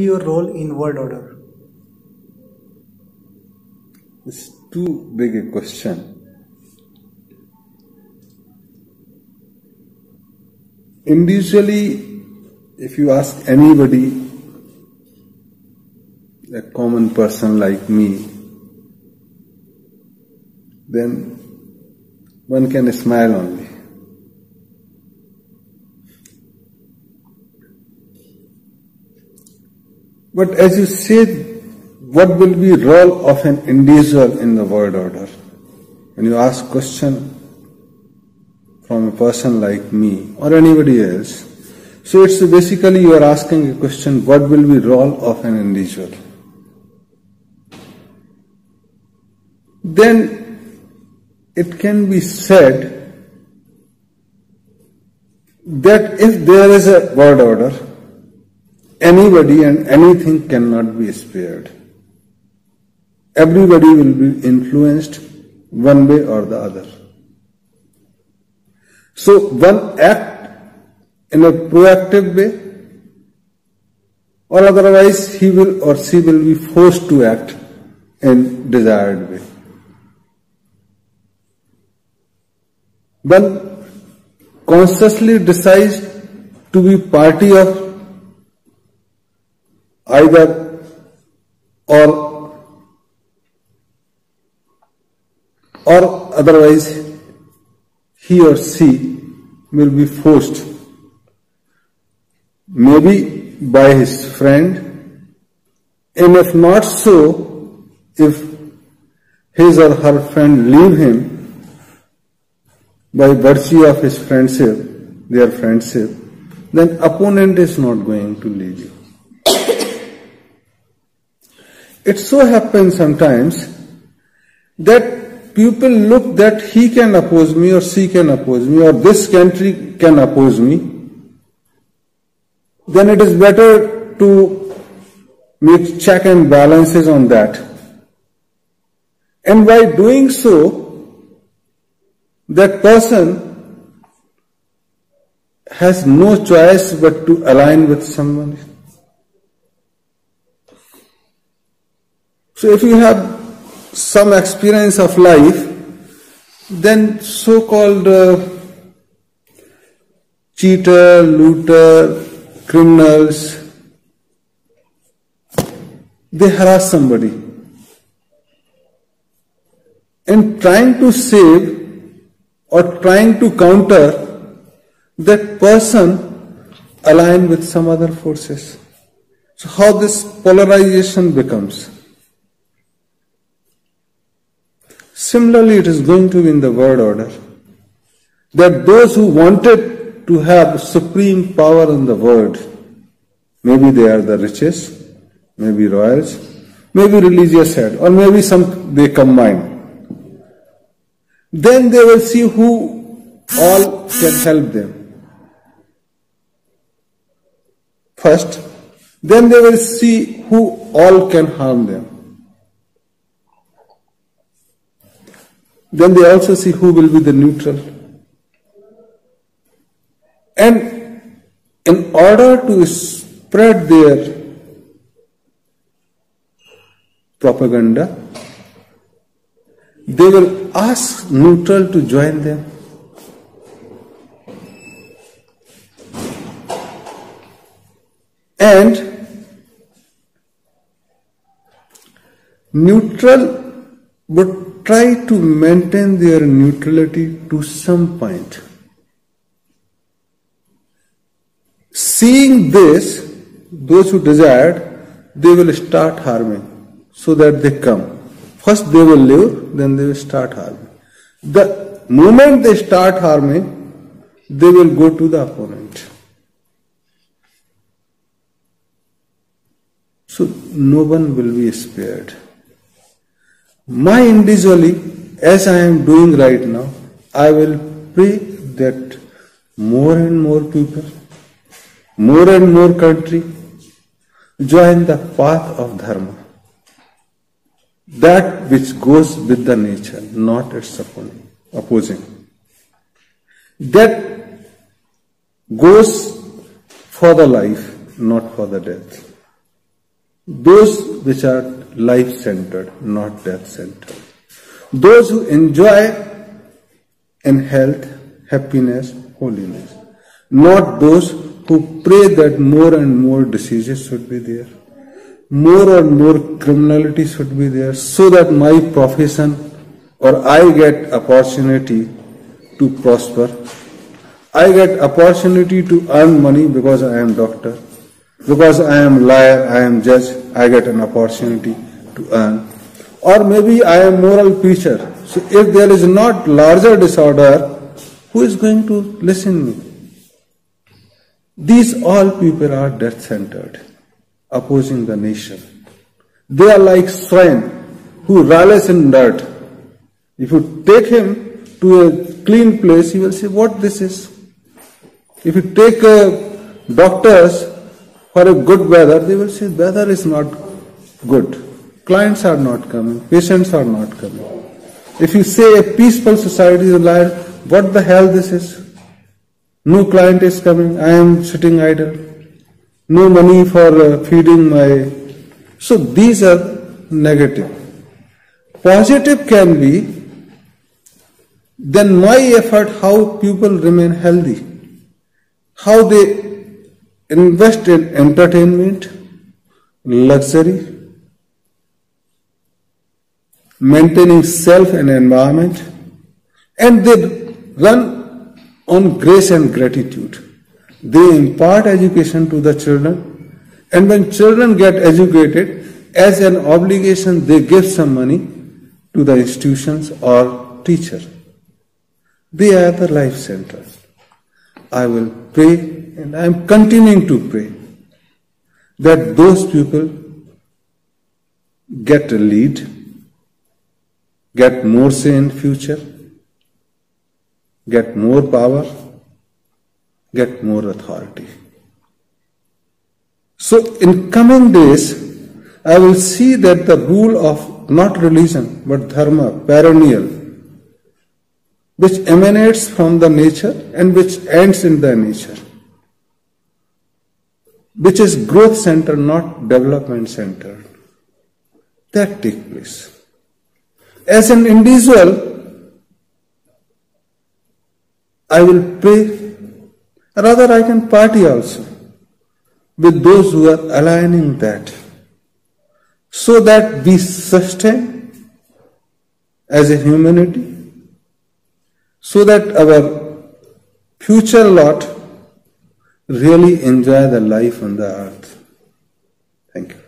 be your role in world order? It's too big a question. Individually, if you ask anybody, a common person like me, then one can smile only. But as you said, what will be role of an individual in the world order? When you ask question from a person like me or anybody else, so it's basically you are asking a question, what will be role of an individual? Then it can be said that if there is a world order, anybody and anything cannot be spared. Everybody will be influenced one way or the other. So one act in a proactive way, or otherwise he will or she will be forced to act in desired way. One consciously decides to be party of either or otherwise he or she will be forced, maybe by his friend, and if not so, if his or her friend leave him by virtue of his friendship, their friendship, then opponent is not going to leave you. It so happens sometimes that people look that he can oppose me or she can oppose me or this country can oppose me. Then it is better to make check and balances on that. And by doing so, that person has no choice but to align with someone. So if you have some experience of life, then so-called cheater, looter, criminals, they harass somebody. And trying to save or trying to counter, that person align with some other forces. So how this polarization becomes? Similarly, it is going to be in the world order, that those who wanted to have supreme power in the world, maybe they are the richest, maybe royals, maybe religious head, or maybe some they combine. Then they will see who all can help them. First, then they will see who all can harm them. Then they also see who will be the neutral. And in order to spread their propaganda, they will ask neutral to join them. And neutral would try to maintain their neutrality to some point. Seeing this, those who desired, they will start harming so that they come. First they will live, then they will start harming. The moment they start harming, they will go to the opponent. So no one will be spared. My individually, as I am doing right now, I will pray that more and more people, more and more country join the path of dharma. That which goes with the nature, not its opposing. That goes for the life, not for the death. those which are life-centered, not death-centered. Those who enjoy in health, happiness, holiness. Not those who pray that more and more diseases should be there, more and more criminality should be there, so that my profession or I get opportunity to prosper. I get opportunity to earn money because I am doctor, because I am lawyer, I am judge, I get an opportunity to earn. Or maybe I am moral preacher. So if there is not larger disorder, who is going to listen me? These all people are death-centered, opposing the nation. They are like swine who relish in dirt. If you take him to a clean place, he will say, what this is? If you take doctors for a good weather, they will say, weather is not good. Clients are not coming, patients are not coming. If you say a peaceful society is alive, what the hell this is? No client is coming, I am sitting idle. No money for feeding my... So these are negative. Positive can be, then my effort, how people remain healthy, how they invest in entertainment, luxury, maintaining self and environment, and they run on grace and gratitude. They impart education to the children, and when children get educated, as an obligation they give some money to the institutions or teacher. They are the life center. I will pray, and I am continuing to pray, that those people get a lead, get more say in future, get more power, get more authority. So in coming days, I will see that the rule of not religion but dharma, perennial, which emanates from the nature and which ends in the nature, which is growth centered, not development centered, that takes place. As an individual, I will pray, rather I can party also with those who are aligning that, so that we sustain as a humanity, so that our future lot really enjoy the life on the earth. Thank you.